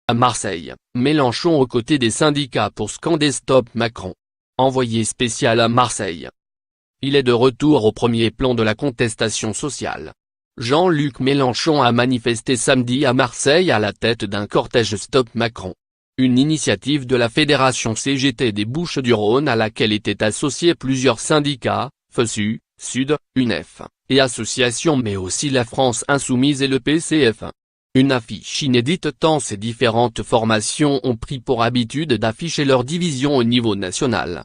À Marseille, Mélenchon aux côtés des syndicats pour scander Stop Macron. Envoyé spécial à Marseille. Il est de retour au premier plan de la contestation sociale. Jean-Luc Mélenchon a manifesté samedi à Marseille à la tête d'un cortège Stop Macron. Une initiative de la fédération CGT des Bouches-du-Rhône à laquelle étaient associés plusieurs syndicats, FESU, Sud, UNEF, et associations mais aussi la France Insoumise et le PCF. Une affiche inédite tant ces différentes formations ont pris pour habitude d'afficher leur division au niveau national.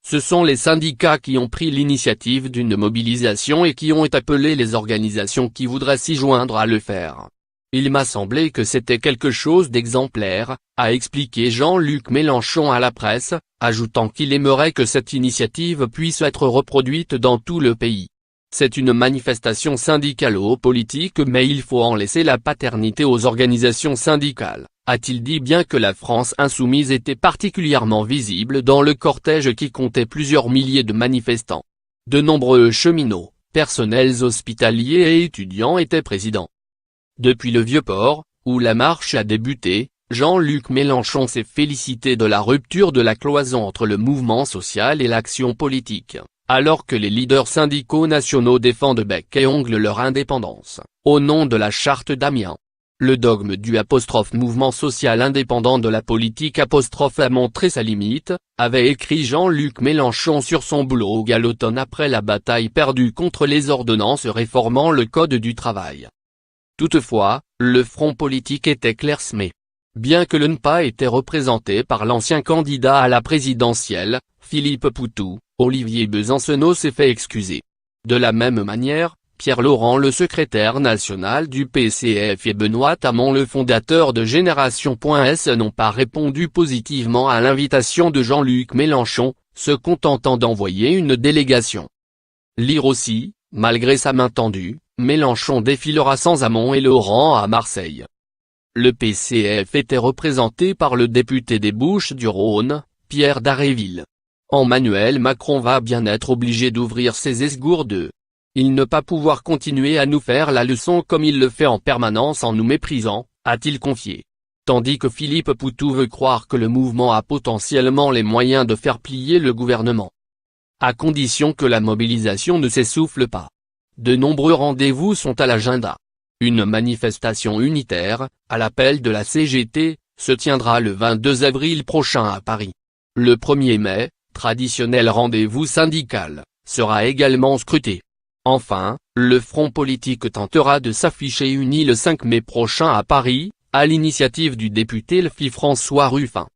Ce sont les syndicats qui ont pris l'initiative d'une mobilisation et qui ont appelé les organisations qui voudraient s'y joindre à le faire. Il m'a semblé que c'était quelque chose d'exemplaire, a expliqué Jean-Luc Mélenchon à la presse, ajoutant qu'il aimerait que cette initiative puisse être reproduite dans tout le pays. C'est une manifestation syndicalo-politique mais il faut en laisser la paternité aux organisations syndicales, a-t-il dit bien que la France Insoumise était particulièrement visible dans le cortège qui comptait plusieurs milliers de manifestants. De nombreux cheminots, personnels hospitaliers et étudiants étaient présents. Depuis le Vieux-Port, où la marche a débuté, Jean-Luc Mélenchon s'est félicité de la rupture de la cloison entre le mouvement social et l'action politique, alors que les leaders syndicaux nationaux défendent bec et ongle leur indépendance, au nom de la charte d'Amiens. Le dogme du mouvement social indépendant de la politique a montré sa limite, avait écrit Jean-Luc Mélenchon sur son blog à l'automne après la bataille perdue contre les ordonnances réformant le code du travail. Toutefois, le front politique était clairsemé. Bien que le NPA était représenté par l'ancien candidat à la présidentielle, Philippe Poutou, Olivier Besancenot s'est fait excuser. De la même manière, Pierre Laurent le secrétaire national du PCF et Benoît Hamon le fondateur de Génération.s n'ont pas répondu positivement à l'invitation de Jean-Luc Mélenchon, se contentant d'envoyer une délégation. Lire aussi, malgré sa main tendue, Mélenchon défilera sans Hamon et Laurent à Marseille. Le PCF était représenté par le député des Bouches-du-Rhône, Pierre Dharréville. Emmanuel Macron va bien être obligé d'ouvrir ses esgourdes. Il ne pas pouvoir continuer à nous faire la leçon comme il le fait en permanence en nous méprisant, a-t-il confié. Tandis que Philippe Poutou veut croire que le mouvement a potentiellement les moyens de faire plier le gouvernement. À condition que la mobilisation ne s'essouffle pas. De nombreux rendez-vous sont à l'agenda. Une manifestation unitaire, à l'appel de la CGT, se tiendra le 22 avril prochain à Paris. Le 1er mai, traditionnel rendez-vous syndical, sera également scruté. Enfin, le front politique tentera de s'afficher uni le 5 mai prochain à Paris, à l'initiative du député LFI François Ruffin.